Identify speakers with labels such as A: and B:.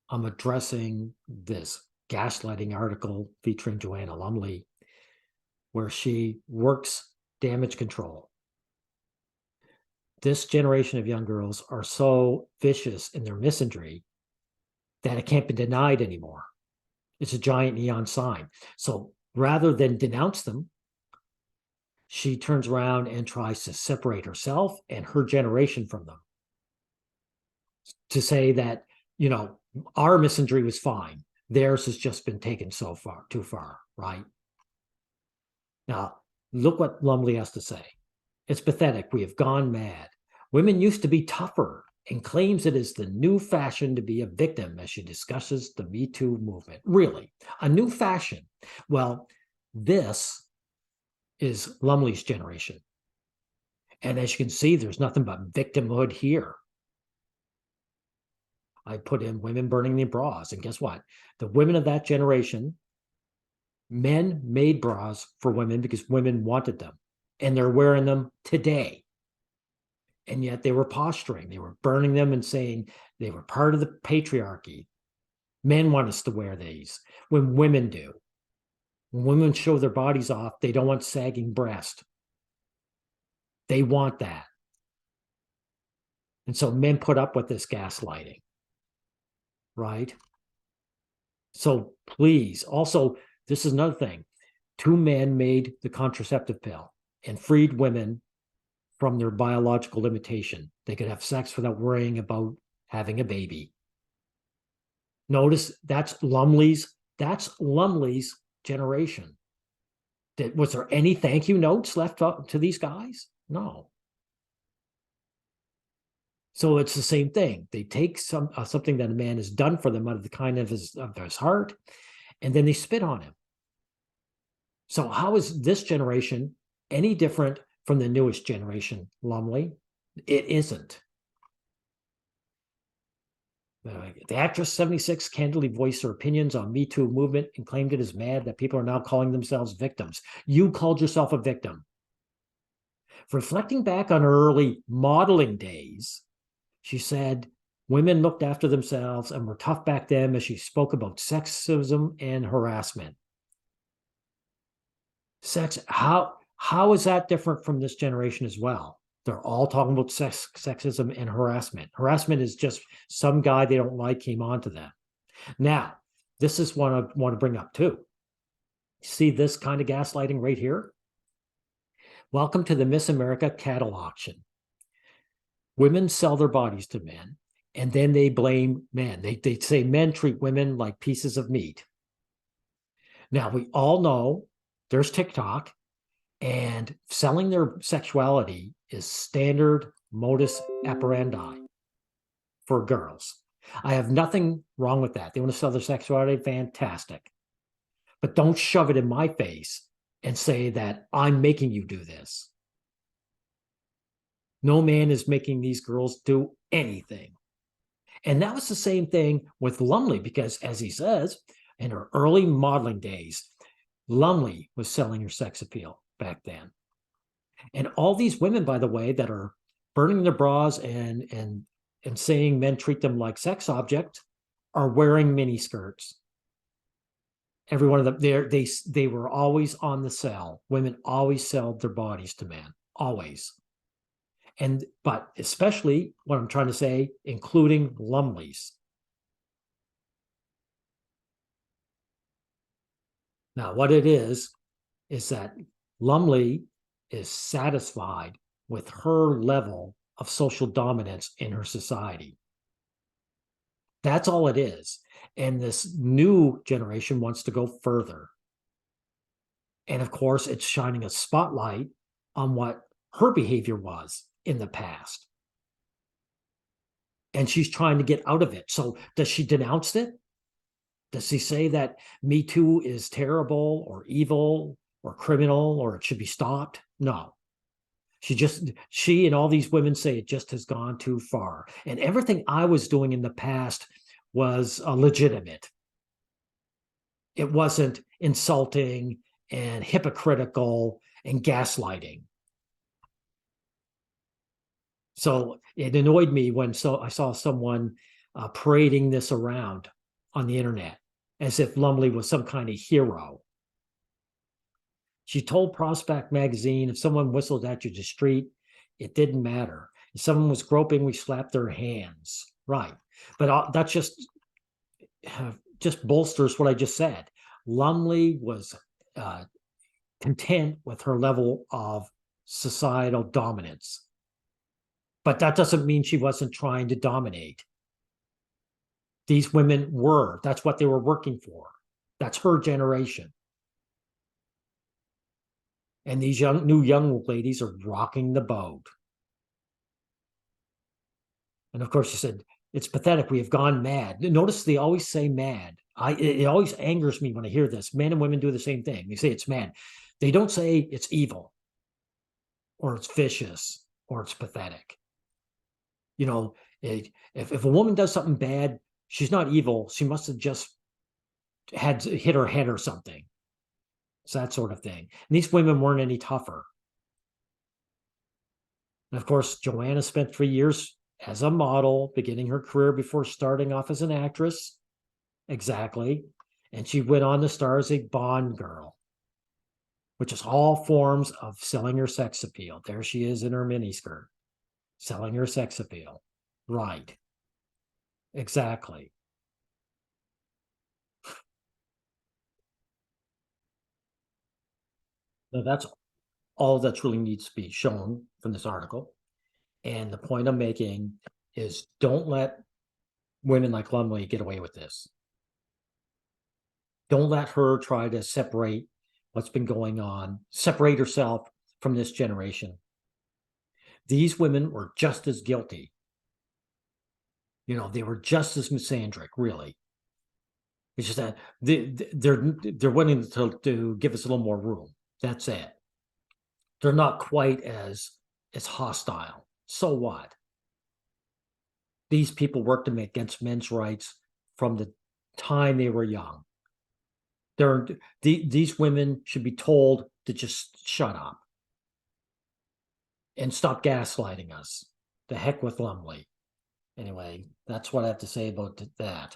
A: I'm addressing this gaslighting article featuring Joanna Lumley, where she works damage control. This generation of young girls are so vicious in their misandry that it can't be denied anymore. It's a giant neon sign. So rather than denounce them, she turns around and tries to separate herself and her generation from them. To say that, our misandry was fine. Theirs has just been taken too far, right? Now, look what Lumley has to say. It's pathetic. We have gone mad. Women used to be tougher, and claims it is the new fashion to be a victim as she discusses the Me Too movement. Really, a new fashion. Well, this is Lumley's generation. And as you can see, there's nothing but victimhood here. I put in women burning their bras, and guess what? The women of that generation, men made bras for women because women wanted them, and they're wearing them today. And yet they were posturing. They were burning them and saying they were part of the patriarchy. Men want us to wear these when women do. When women show their bodies off, they don't want sagging breast. They want that. And so men put up with this gaslighting, right? So please, also, this is another thing. 2 men made the contraceptive pill and freed women from their biological limitation. They could have sex without worrying about having a baby. Notice that's Lumley's generation. Was there any thank you notes left up to these guys? No. So it's the same thing. They take something that a man has done for them out of the kindness of his heart, and then they spit on him. So how is this generation any different from the newest generation, Lumley? It isn't. The actress 76 candidly voiced her opinions on Me Too movement and claimed it is mad that people are now calling themselves victims. You called yourself a victim. Reflecting back on her early modeling days, she said women looked after themselves and were tough back then as she spoke about sexism and harassment. How is that different from this generation as well? They're all talking about sexism and harassment. Harassment is just some guy they don't like came onto them. Now, this is what I want to bring up too. See this kind of gaslighting right here? Welcome to the Miss America cattle auction. Women sell their bodies to men, and then they blame men. They say men treat women like pieces of meat. Now, we all know there's TikTok, and selling their sexuality is standard modus operandi for girls. I have nothing wrong with that. They want to sell their sexuality, fantastic. But don't shove it in my face and say that I'm making you do this. No man is making these girls do anything. And that was the same thing with Lumley, because as he says, in her early modeling days, Lumley was selling her sex appeal back then. And all these women, by the way, that are burning their bras and saying men treat them like sex objects are wearing mini skirts. Every one of them, they were always on the sell. Women always sold their bodies to men, always. But especially what I'm trying to say, including Lumley's. Now, what it is that Lumley is satisfied with her level of social dominance in her society. That's all it is. And this new generation wants to go further. And of course, it's shining a spotlight on what her behavior was in the past. And she's trying to get out of it. So does she denounce it? Does she say that Me Too is terrible or evil or criminal or it should be stopped? No. She and all these women say it just has gone too far. And everything I was doing in the past was legitimate. It wasn't insulting and hypocritical and gaslighting. So it annoyed me when I saw someone parading this around on the internet, as if Lumley was some kind of hero. She told Prospect magazine, if someone whistled at you in the street, it didn't matter. If someone was groping, we slapped their hands. Right. But that's just bolsters what I just said. Lumley was content with her level of societal dominance. But that doesn't mean she wasn't trying to dominate. These women were. That's what they were working for. That's her generation. And these new young ladies are rocking the boat. And of course, she said, it's pathetic. We have gone mad. Notice they always say mad. It always angers me when I hear this. Men and women do the same thing. They say it's mad. They don't say it's evil or it's vicious or it's pathetic. You know, if a woman does something bad, she's not evil. She must have just had hit her head or something. It's that sort of thing. And these women weren't any tougher. And of course, Joanna spent 3 years as a model, beginning her career before starting off as an actress. Exactly. And she went on to star as a Bond girl, which is all forms of selling her sex appeal. There she is in her miniskirt, selling her sex appeal. Right. Exactly. Now that's all that really needs to be shown from this article. And the point I'm making is don't let women like Lumley get away with this. Don't let her try to separate what's been going on, separate herself from this generation. These women were just as guilty. You know, they were just as misandric, really. It's just that they're willing to give us a little more room. That's it. They're not quite as hostile. So what? These people worked against men's rights from the time they were young. These women should be told to just shut up and stop gaslighting us. The heck with Lumley. Anyway, that's what I have to say about that.